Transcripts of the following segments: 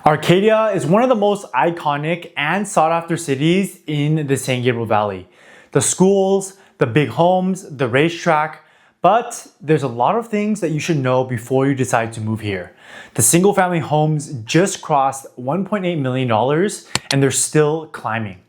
Arcadia is one of the most iconic and sought-after cities in the San Gabriel Valley. The schools, the big homes, the racetrack, but there's a lot of things that you should know before you decide to move here. The single-family homes just crossed $1.8 million and they're still climbing.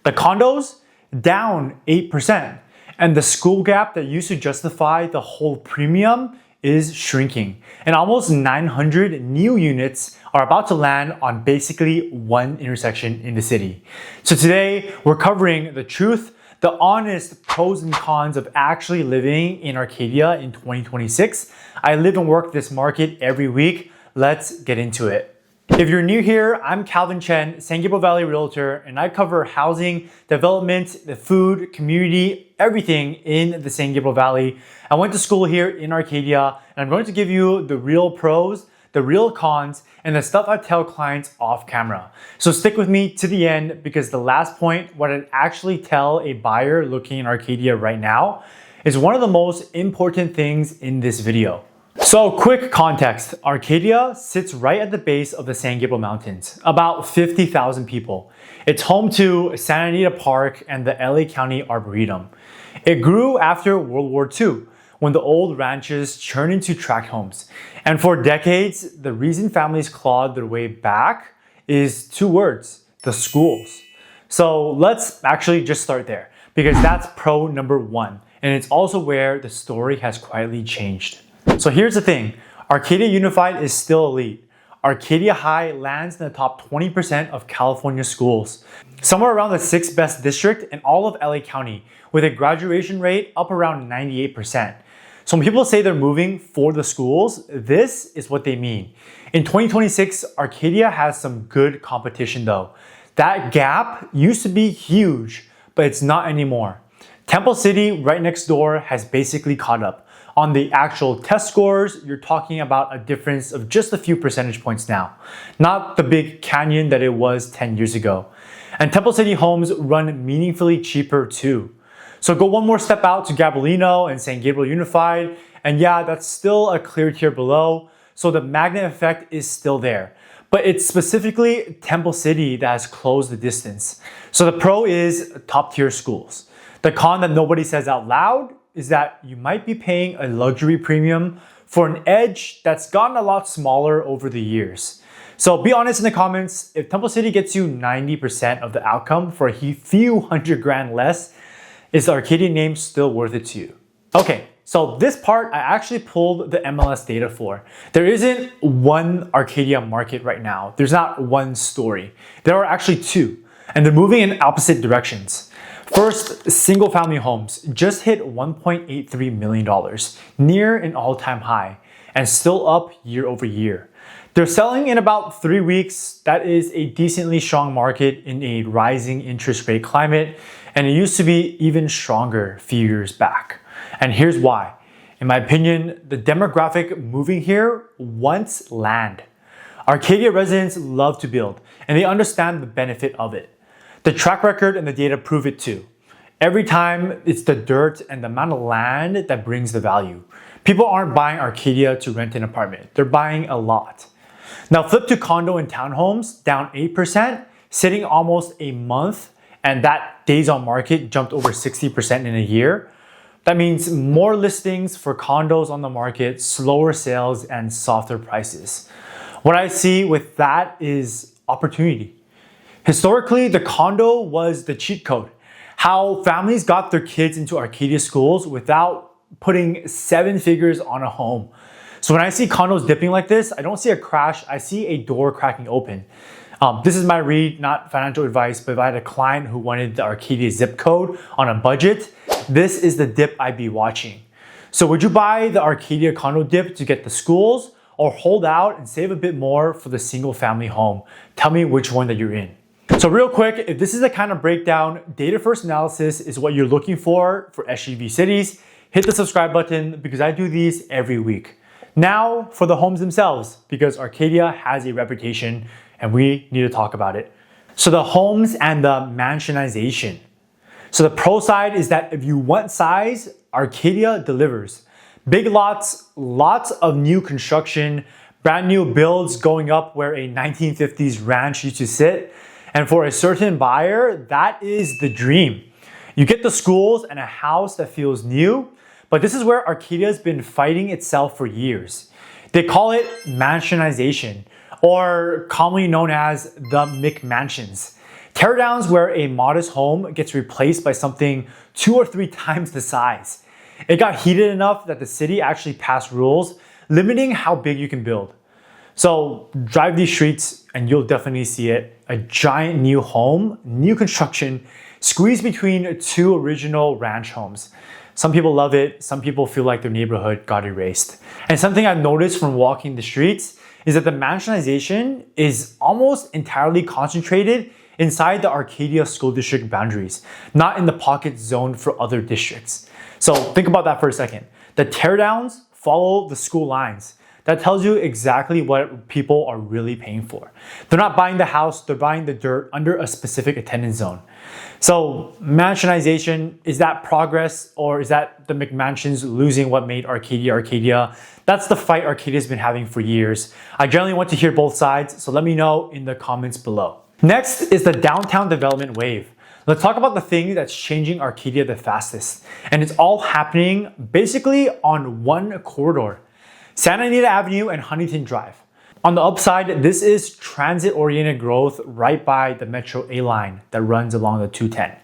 The condos, down 8%. And the school gap that used to justify the whole premium is shrinking. And almost 900 new units are about to land on basically one intersection in the city. So today, we're covering the truth, the honest pros and cons of actually living in Arcadia in 2026. I live and work this market every week. Let's get into it. If you're new here, I'm Calvin Chen, San Gabriel Valley Realtor, and I cover housing, development, the food, community, everything in the San Gabriel Valley. I went to school here in Arcadia, and I'm going to give you the real pros, the real cons, and the stuff I tell clients off camera. So stick with me to the end because the last point, what I'd actually tell a buyer looking in Arcadia right now, is one of the most important things in this video. So quick context, Arcadia sits right at the base of the San Gabriel Mountains, about 50,000 people. It's home to Santa Anita Park and the LA County Arboretum. It grew after World War II, when the old ranches turned into tract homes. And for decades, the reason families clawed their way back is two words, the schools. So let's actually just start there, because that's pro number one. And it's also where the story has quietly changed. So here's the thing, Arcadia Unified is still elite. Arcadia High lands in the top 20% of California schools, somewhere around the 6th best district in all of LA County, with a graduation rate up around 98%. So when people say they're moving for the schools, this is what they mean. In 2026, Arcadia has some good competition though. That gap used to be huge, but it's not anymore. Temple City, right next door, has basically caught up. On the actual test scores, you're talking about a difference of just a few percentage points now, not the big canyon that it was 10 years ago. And Temple City homes run meaningfully cheaper too. So go one more step out to Gabrielino and San Gabriel Unified, and yeah, that's still a clear tier below, so the magnet effect is still there. But it's specifically Temple City that has closed the distance. So the pro is top tier schools. The con that nobody says out loud is that you might be paying a luxury premium for an edge that's gotten a lot smaller over the years. So be honest in the comments, if Temple City gets you 90% of the outcome for a few $100,000 less, is the Arcadia name still worth it to you? Okay, so this part I actually pulled the MLS data for. There isn't one Arcadia market right now. There's not one story. There are actually two, and they're moving in opposite directions. First, single family homes just hit $1.83 million, near an all-time high, and still up year over year. They're selling in about 3 weeks. That is a decently strong market in a rising interest rate climate, and it used to be even stronger a few years back. And here's why. In my opinion, the demographic moving here wants land. Arcadia residents love to build, and they understand the benefit of it. The track record and the data prove it too. Every time, it's the dirt and the amount of land that brings the value. People aren't buying Arcadia to rent an apartment. They're buying a lot. Now flip to condo and townhomes, down 8%, sitting almost a month, and that days on market jumped over 60% in a year. That means more listings for condos on the market, slower sales, and softer prices. What I see with that is opportunity. Historically, the condo was the cheat code. How families got their kids into Arcadia schools without putting 7 figures on a home. So when I see condos dipping like this, I don't see a crash, I see a door cracking open. This is my read, not financial advice, but if I had a client who wanted the Arcadia zip code on a budget, this is the dip I'd be watching. So would you buy the Arcadia condo dip to get the schools, or hold out and save a bit more for the single family home? Tell me which one that you're in. So real quick, if this is the kind of breakdown, data first analysis is what you're looking for SGV cities, hit the subscribe button because I do these every week. Now for the homes themselves, because Arcadia has a reputation and we need to talk about it. So the homes and the mansionization. So the pro side is that if you want size, Arcadia delivers. Big lots, lots of new construction, Brand new builds going up where a 1950s ranch used to sit. And for a certain buyer, that is the dream. You get the schools and a house that feels new, but this is where Arcadia has been fighting itself for years. They call it mansionization, or commonly known as the McMansions. Teardowns where a modest home gets replaced by something 2 or 3 times the size. It got heated enough that the city actually passed rules limiting how big you can build. So drive these streets and you'll definitely see it. A giant new home, new construction, squeezed between 2 original ranch homes. Some people love it, some people feel like their neighborhood got erased. And something I've noticed from walking the streets is that the mansionization is almost entirely concentrated inside the Arcadia school district boundaries, not in the pocket zoned for other districts. So think about that for a second. The teardowns follow the school lines. That tells you exactly what people are really paying for. They're not buying the house, they're buying the dirt under a specific attendance zone. So mansionization, is that progress, or is that the McMansions losing what made Arcadia Arcadia? That's the fight Arcadia's been having for years. I generally want to hear both sides, so let me know in the comments below. Next is the downtown development wave. Let's talk about the thing that's changing Arcadia the fastest. And it's all happening basically on one corridor. Santa Anita Avenue and Huntington Drive. On the upside, this is transit-oriented growth right by the Metro A line that runs along the 210.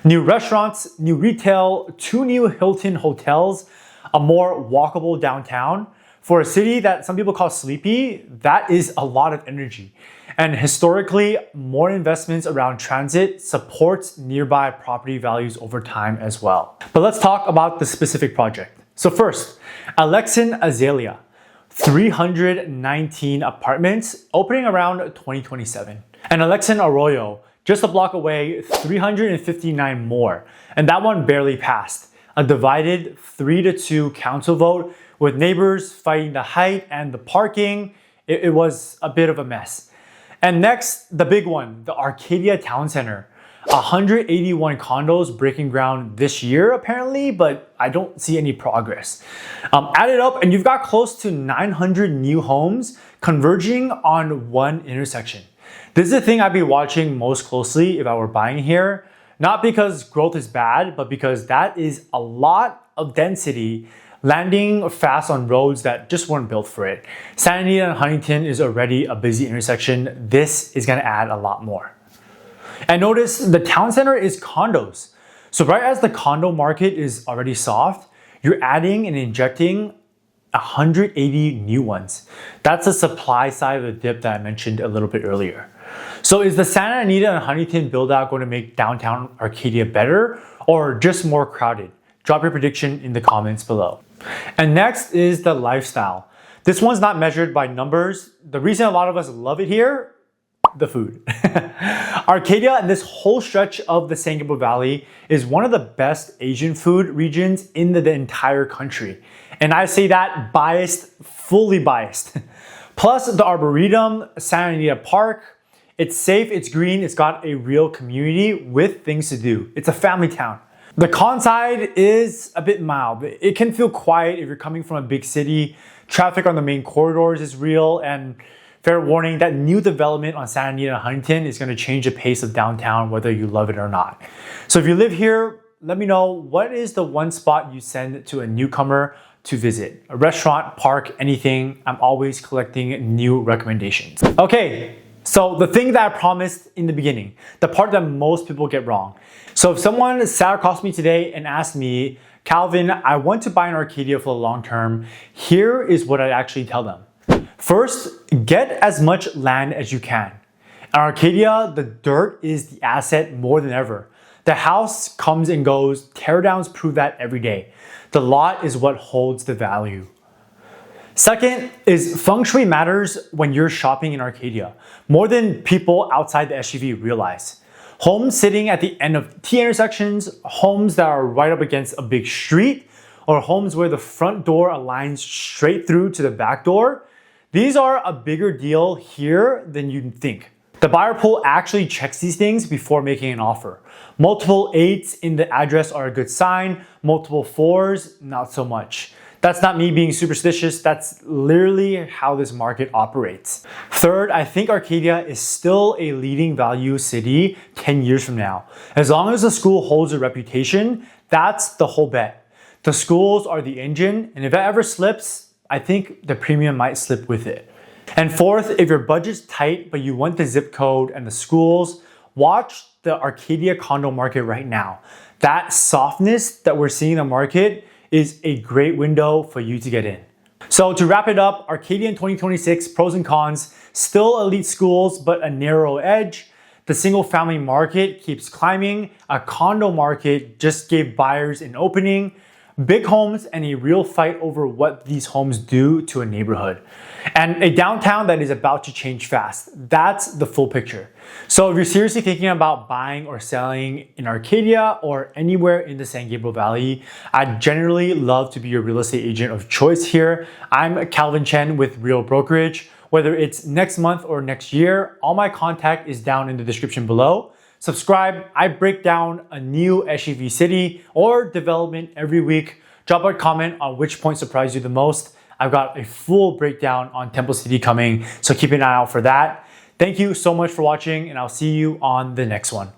New restaurants, new retail, 2 new Hilton hotels, a more walkable downtown. For a city that some people call sleepy, that is a lot of energy. And historically, more investments around transit supports nearby property values over time as well. But let's talk about the specific project. So first, Alexan Azalea, 319 apartments opening around 2027. And Alexan Arroyo, just a block away, 359 more. And that one barely passed. A divided 3-2 council vote with neighbors fighting the height and the parking. It was a bit of a mess. And next, the big one, the Arcadia Town Center. 181 condos breaking ground this year apparently, but I don't see any progress. Add it up and you've got close to 900 new homes converging on one intersection. This is the thing I'd be watching most closely if I were buying here. Not because growth is bad, but because that is a lot of density landing fast on roads that just weren't built for it. Santa Anita and Huntington is already a busy intersection. This is gonna add a lot more. And notice the town center is condos. So right as the condo market is already soft, you're adding and injecting 180 new ones. That's the supply side of the dip that I mentioned a little bit earlier. So is the Santa Anita and Huntington build out going to make downtown Arcadia better or just more crowded? Drop your prediction in the comments below. And next is the lifestyle. This one's not measured by numbers. The reason a lot of us love it here, the food. Arcadia and this whole stretch of the San Gabriel Valley is one of the best Asian food regions in the entire country. And I say that biased, fully biased. Plus the Arboretum, Santa Anita Park, it's safe, it's green, it's got a real community with things to do. It's a family town. The con side is a bit mild. It can feel quiet if you're coming from a big city. Traffic on the main corridors is real, and fair warning, that new development on Santa Anita and Huntington is going to change the pace of downtown whether you love it or not. So if you live here, let me know, what is the one spot you send to a newcomer to visit? A restaurant, park, anything. I'm always collecting new recommendations. Okay, so the thing that I promised in the beginning, the part that most people get wrong. So if someone sat across me today and asked me, Calvin, I want to buy an Arcadia for the long term, here is what I'd actually tell them. First, get as much land as you can. In Arcadia, the dirt is the asset more than ever. The house comes and goes, teardowns prove that every day. The lot is what holds the value. Second is feng shui matters when you're shopping in Arcadia, more than people outside the SUV realize. Homes sitting at the end of T intersections, homes that are right up against a big street, or homes where the front door aligns straight through to the back door, these are a bigger deal here than you'd think. The buyer pool actually checks these things before making an offer. Multiple 8s in the address are a good sign, multiple 4s, not so much. That's not me being superstitious. That's literally how this market operates. Third, I think Arcadia is still a leading value city 10 years from now. As long as the school holds a reputation, that's the whole bet. The schools are the engine, and if it ever slips, I think the premium might slip with it. And fourth, if your budget's tight but you want the zip code and the schools, watch the Arcadia condo market right now. That softness that we're seeing in the market is a great window for you to get in. So to wrap it up, Arcadia in 2026, pros and cons, still elite schools, but a narrow edge. The single family market keeps climbing. A condo market just gave buyers an opening. Big homes and a real fight over what these homes do to a neighborhood. And a downtown that is about to change fast. That's the full picture. So if you're seriously thinking about buying or selling in Arcadia or anywhere in the San Gabriel Valley, I'd generally love to be your real estate agent of choice here. I'm Calvin Chen with Real Brokerage. Whether it's next month or next year, all my contact is down in the description below. Subscribe. I break down a new SUV city or development every week. Drop a comment on which point surprised you the most. I've got a full breakdown on Temple City coming, so keep an eye out for that. Thank you so much for watching, and I'll see you on the next one.